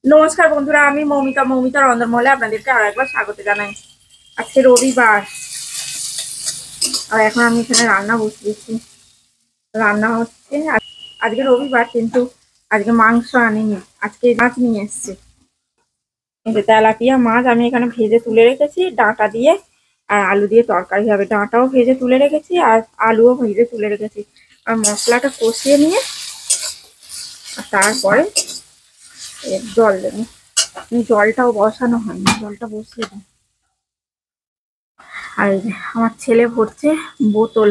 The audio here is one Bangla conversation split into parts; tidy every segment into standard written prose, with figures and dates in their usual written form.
নমস্কার বন্ধুরা, আমি মৌমিতা। মৌমিতা রন্ধনমহলে আপনাদেরকে আরো একবার স্বাগত জানাই। আজকে রবিবার, আর এখন আমি এখানে রান্না বসিয়েছি। রান্না হচ্ছে আজকে রবিবার, কিন্তু আজকে মাংস আনিনি, আজকে মাছ নিয়ে এসেছি। এই যে তেলাপিয়া মাছ আমি এখানে ভেজে তুলে রেখেছি ডাঁটা দিয়ে, আর আলু দিয়ে তরকারি হবে। ডাঁটাও ভেজে তুলে রেখেছি আর আলুও ভেজে তুলে রেখেছি। আর মশলাটা কষিয়ে নিয়ে আর তারপরে জল দেবো। জলটাও বসানো হয়নি, জলটা বসিয়ে দিই। আর এই যে আমার ছেলে ভরছে বোতল।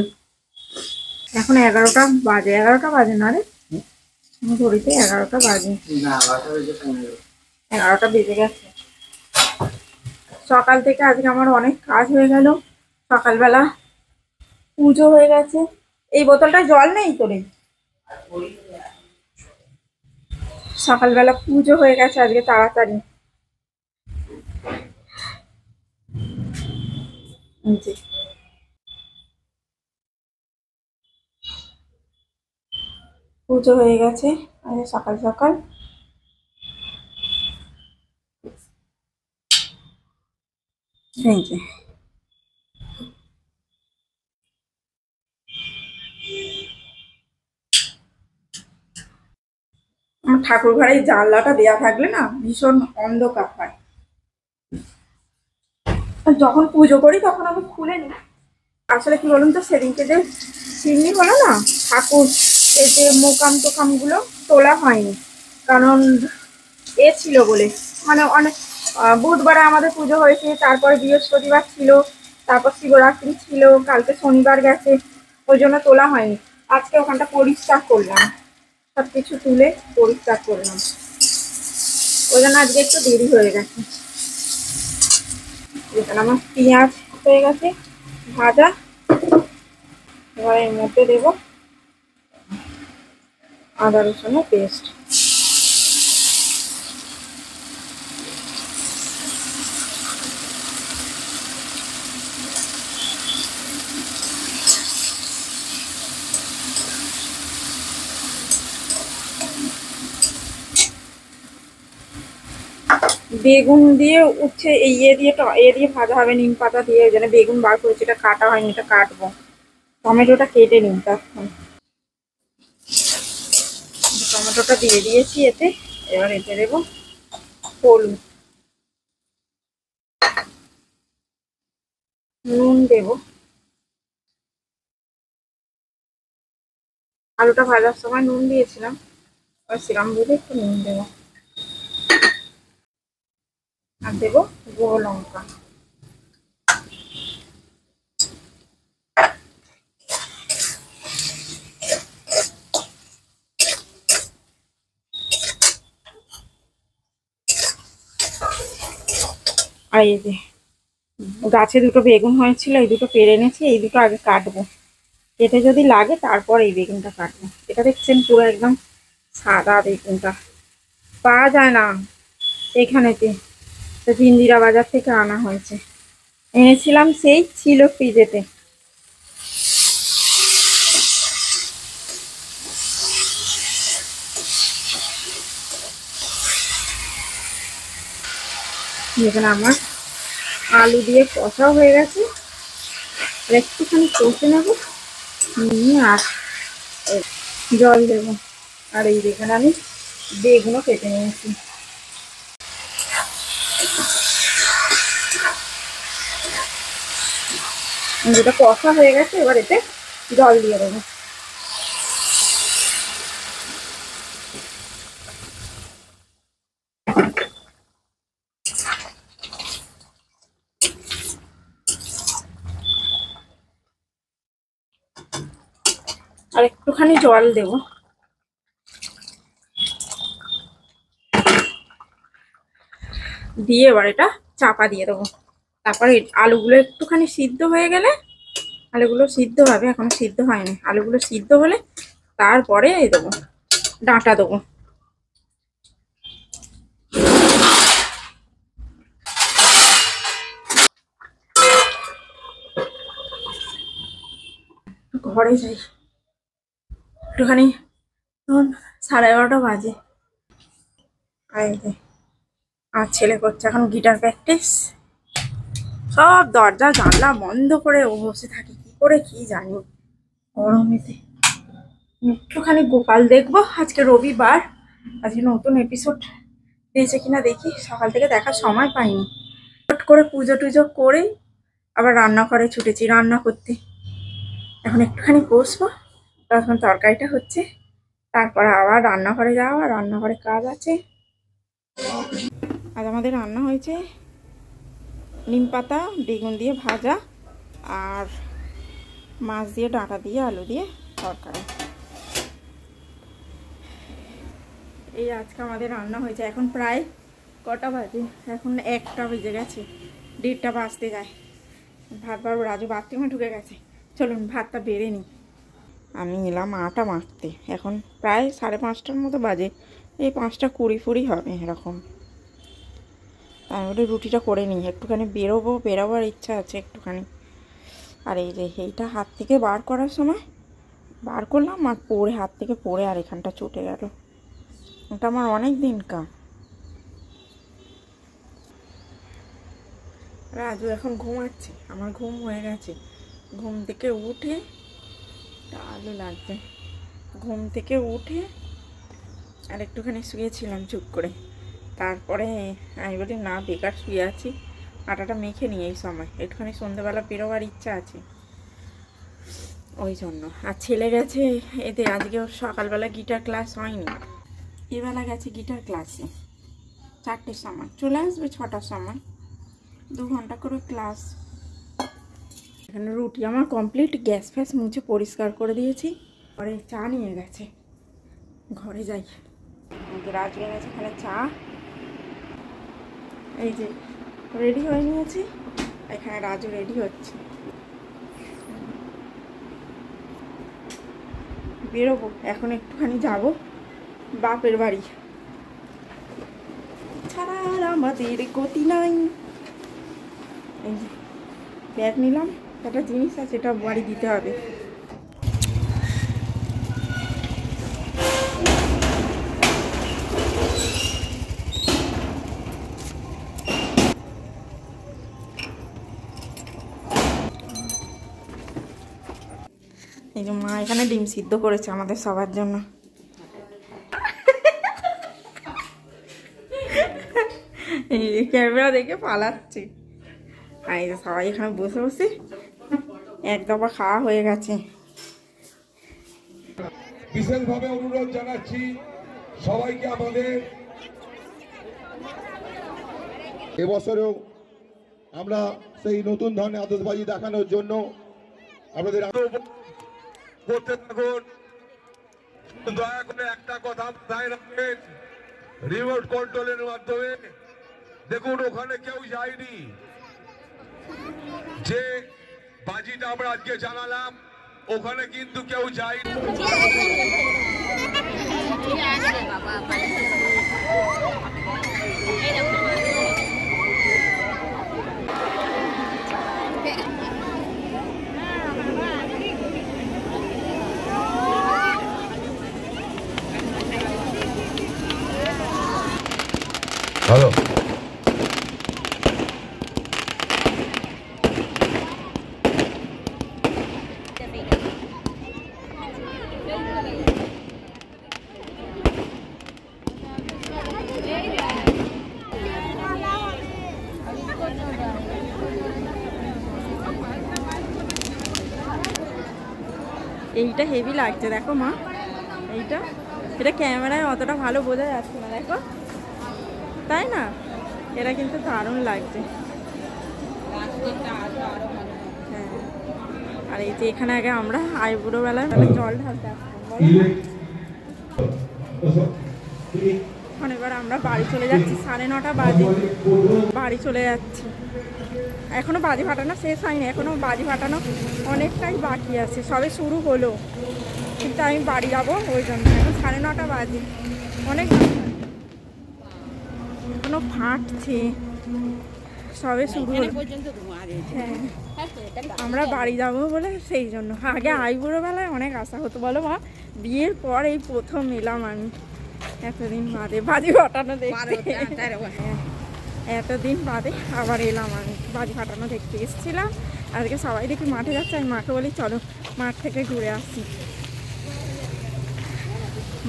এখন 11টা বাজে, 11টা বাজে না রে, ঘড়িতে 11টা বাজে, 11টা বেজে গেছে। সকাল থেকে আজকে আমার অনেক কাজ হয়ে গেল। সকালবেলা পুজো হয়ে গেছে। এই বোতলটা জল নেই তোরে? সকালবেলা পুজো হয়ে গেছে আজকে তাড়াতাড়ি। জি, পুজো হয়ে গেছে আজকে সকাল সকাল। এই যে আমার ঠাকুর ঘরের জানলাটা দেয়া থাকলে না ভীষণ অন্ধকার হয়। যখন পুজো করি তখন আমি খুলে নিই। আসলে কি বলুন তো, সেদিনকে যে সিন্নি হলো না ঠাকুর, এই যে মোকাম টোকাম গুলো তোলা হয়নি, কারণ ছিল বলে, মানে অনেক বুধবারে আমাদের পুজো হয়েছে, তারপরে বৃহস্পতিবার ছিল, তারপর শিবরাত্রি ছিল, কালকে শনিবার গেছে, ওই জন্য তোলা হয়নি। আজকে ওখানটা পরিষ্কার করলাম, সবকিছু তুলে পরিষ্কার করলাম, ওই জন্য আজকে একটু দেরি হয়ে গেছে। এখানে আমার পেঁয়াজ হয়ে গেছে ভাজা, এবার এর মধ্যে দেবো আদা রসুনের পেস্ট। বেগুন দিয়ে উচ্ছে এই দিয়ে ভাজা হবে, নিম পাতা দিয়ে। ওই জন্য বেগুন বার করেছি, এটা কাটা হয়নি, এটা কাটবো। টমেটোটা কেটে নিন তখন। টমেটোটা দিয়ে দিয়েছি এতে। এবার এতে দেবো হলুদ, নুন দেবো। আলুটা ভাজার সময় নুন দিয়েছিলাম, এবার সেরকম বুঝে একটু নুন দেবো। আর দেবো গুঁড়ো লঙ্কা। আর এই যে গাছে দুটো বেগুন হয়েছিল, এই দুটো পেরে এনেছি, এই দুটো আগে কাটবো। কেটে যদি লাগে তারপর এই বেগুনটা কাটবো। এটা দেখছেন পুরো একদম সাদা বেগুনটা, পাওয়া যায় না এখানেতে, তো ইন্দিরা বাজার থেকে আনা হয়েছে। এনেছিলাম, সেই ছিল ফ্রিজেতে। যেখানে আমার আলু দিয়ে কষাও হয়ে গেছে, আর একটুখানি কষে নেবো, নিয়ে আর জল দেবো। আর এই যেখানে আমি বেগুনও কেটে নিয়েছি। যেটা কষা হয়ে গেছে, এবার এতে জল দিয়ে দেবো। আর একটুখানি জল দেবো, দিয়ে এবার এটা চাপা দিয়ে দেবো। তারপরে আলুগুলো একটুখানি সিদ্ধ হয়ে গেলে, আলুগুলো সিদ্ধ হবে, এখনো সিদ্ধ হয়নি, আলুগুলো সিদ্ধ হলে তারপরে এই দেবো ডাঁটা দেবো। ঘরে যাই একটুখানি, তখন 11:30 বাজে। আর এই যে আর ছেলে করছে এখন গিটার প্র্যাকটিস। সব দরজা জানলা বন্ধ করে ও বসে থাকে, কি করে কি জানি গরমেতে। একটুখানি গোপাল দেখবো, আজকে রবিবার, আজকে নতুন এপিসোড দিয়েছে কিনা দেখি। সকাল থেকে দেখার সময় পাইনি। হট করে পুজো টুজো করে আবার রান্নাঘরে ছুটেছি রান্না করতে। এখন একটুখানি বসবো, তখন তরকারিটা হচ্ছে, তারপর আবার রান্নাঘরে যাওয়া, রান্নাঘরে কাজ আছে। আজ আমাদের রান্না হয়েছে নিম পাতা বেগুন দিয়ে ভাজা আর মাছ দিয়ে ডাঁটা দিয়ে আলু দিয়ে তরকারি। এই আজকে আমাদের রান্না হয়েছে। এখন প্রায় কটা বাজে? এখন 1টা বেজে গেছে, 1:30 বাজতে যায়। ভাত বাড়বো, রাজু বাথরুমে ঢুকে গেছে। চলুন ভাতটা বেড়ে নিই। আমি এলাম আটা মাখতে, এখন প্রায় 5:30টার মতো বাজে, এই 5টা 20 হবে এরকম। আমি বলে রুটিটা করে নিই, একটুখানি বেরোবার ইচ্ছা আছে একটুখানি। আর এই যে এইটা হাত থেকে বার করার সময় বার করলাম আর পড়ে হাত থেকে পড়ে আর এখানটা চটে গেল। এটা আমার অনেক দিন কাজ। রাজু এখন ঘুমাচ্ছে, আমার ঘুম হয়ে গেছে। ঘুম থেকে উঠে আলো লাগবে, ঘুম থেকে উঠে আর একটুখানি শুয়েছিলাম চুপ করে। তারপরে আমি বলি না, বেকার শুয়ে আছি, আটাটা মেখে নিই এই সময়, একটুখানি সন্ধ্যেবেলা বেরোবার ইচ্ছা আছে ওই জন্য। আর ছেলে গেছে এতে, আজকে ওর সকালবেলা গিটার ক্লাস হয়নি, এবেলা গেছে গিটার ক্লাসে। 4টের সময় চলে আসবে, 6টার সময়, 2 ঘন্টা করে ক্লাস। এখানে রুটি আমার কমপ্লিট, গ্যাস ফ্যাস মুছে পরিষ্কার করে দিয়েছি। পরে চা নিয়ে গেছে, ঘরে যাই। রাজু এনেছে এখানে চা, এই যে রেডি হয়ে নিয়েছি। এখানে রাজু রেডি হচ্ছে, বেরোবো এখন, একটুখানি যাব বাপের বাড়ি, ছাড়া আর আমাদের গতি নাই। এই যে ব্যাগ নিলাম, একটা জিনিস আছে, এটা বাড়ি দিতে হবে। এই যে মা এখানে ডিম সিদ্ধ করেছে আমাদের সবার জন্য। এই ক্যামেরা দেখে পালাচ্ছে। আর এই যে সবাই এখানে বসে বসে এক দফা খাওয়া হয়ে গেছে। বিশেষভাবে অনুরোধ জানাচ্ছি সবাইকে, আমাদের এবছরেও আমরা সেই নতুন ধরনের আতশবাজি দেখানোর জন্য আপনাদের করতে থাকুন। দয়া করে একটা কথা মাথায় রাখবেন, রিমোট কন্ট্রোলের মাধ্যমে দেখুন ওখানে কেউ যায়নি। যে বাজিটা আমরা আজকে জানালাম ওখানে কিন্তু কেউ যায়নি। হ্যালো, এইটা হেভি লাগছে দেখো মা, এইটা এটা ক্যামেরায় অতটা ভালো বোঝা যাচ্ছে না, দেখো তাই না? এটা কিন্তু দারুণ লাগছে। হ্যাঁ, আর এই যে এখানে আগে আমরা আইবুড়ো বেলায় জল ঢালতে আসতাম, এখন এবার আমরা বাড়ি চলে যাচ্ছি, 9:30 বাজে বাড়ি চলে যাচ্ছি। এখনো বাজি ফাটানো শেষ হয়নি, এখনো বাজি ফাটানো অনেকটাই বাকি আছে, সবে শুরু হলো, কিন্তু আমি বাড়ি যাবো ওই জন্য। এখন 9:30 বাজে, অনেক এখনো ফাটছে, সবে শুরু হলো। হ্যাঁ, আমরা বাড়ি যাবো বলে সেই জন্য। আগে আইবুড়ো বেলায় অনেক আশা হতো, বলো মা, বিয়ের পর এই প্রথম এলাম আমি এতদিন বাদে বাজি ফাটানো দেখতে। এতদিন বাদে আবার এলাম, আমি বাজি ফাটানো দেখতে এসেছিলাম। আজকে সবাই দেখি মাঠে যাচ্ছে, আমি মাকে বলি চলো মাঠ থেকে ঘুরে আসি।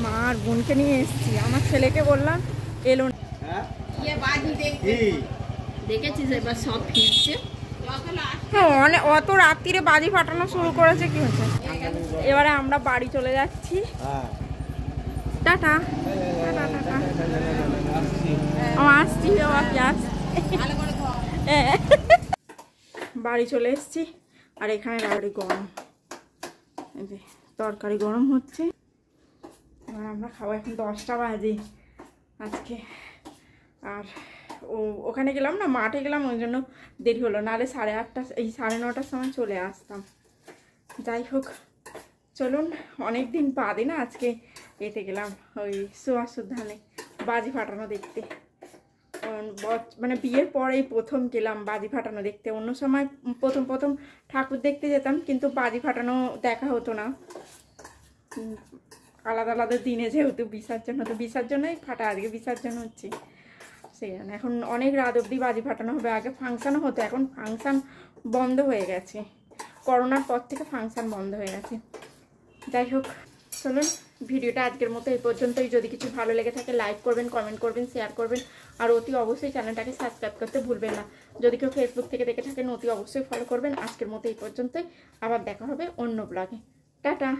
মা আর বোনকে নিয়ে এসেছি, আমার ছেলেকে বললাম এলো না। দেখেছিস এবার সব ফিরছে। হ্যাঁ অনেক অত রাত্রিরে বাজি ফাটানো শুরু করেছে, কি হচ্ছে। এবারে আমরা বাড়ি চলে যাচ্ছি, টাটা টাটা টাটা। আসছি বাবা, কি আসছি, বাড়ি চলে এসছি। আর এখানে রাবড়ি গরম, এই যে তরকারি গরম হচ্ছে। এবার আমরা খাবো, এখন 10টা বাজে আজকে। আর ওখানে গেলাম না, মাঠে গেলাম, ওই জন্য দেরি হলো, নাহলে 8:30 এই 9:30টার সময় চলে আসতাম। যাই হোক চলুন, অনেক দিন বাদে না আজকে এতে গেলাম ওই সুয়াসুদ্ধানে বাজি ফাটানো দেখতে। মানে বিয়ের পরেই প্রথম গেলাম বাজি ফাটানো দেখতে। অন্য সময় প্রথম ঠাকুর দেখতে যেতাম, কিন্তু বাজি ফাটানো দেখা হতো না। আলাদা আলাদা দিনে যেহেতু বিসর্জন হতো, বিসর্জনই ফাটা, আজকে বিসর্জন হচ্ছে সেই জন্য। এখন অনেক রাত অবধি বাজি ফাটানো হবে। আগে ফাংশানও হতো, এখন ফাংশান বন্ধ হয়ে গেছে, করোনার পর থেকে ফাংশান বন্ধ হয়ে গেছে। যাই হোক চলুন, ভিডিওটা আজকের মতো এই পর্যন্তই। যদি কিছু ভালো লেগে থাকে লাইক করবেন, কমেন্ট করবেন, শেয়ার করবেন, আর অতি অবশ্যই চ্যানেলটাকে সাবস্ক্রাইব করতে ভুলবেন না। যদি কেউ ফেসবুক থেকে দেখে থাকেন অতি অবশ্যই ফলো করবেন। আজকের মতো এই পর্যন্তই, আবার দেখা হবে অন্য ব্লগে। টাটা।